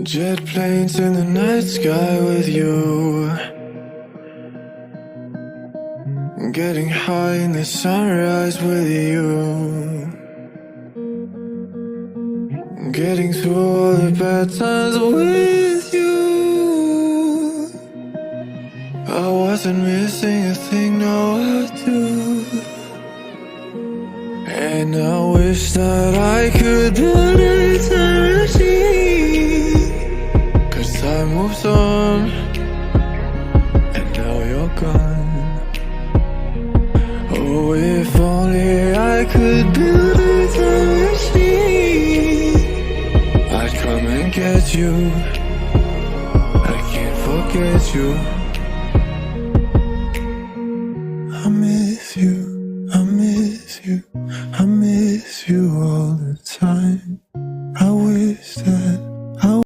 Jet planes in the night sky with you, getting high in the sunrise with you, getting through all the bad times with you. I wasn't missing a thing, no I do. And I wish that I could build a time machine, 'cause time moves on, and now you're gone. Oh, if only I could build a time machine, I'd come and get you. I can't forget you.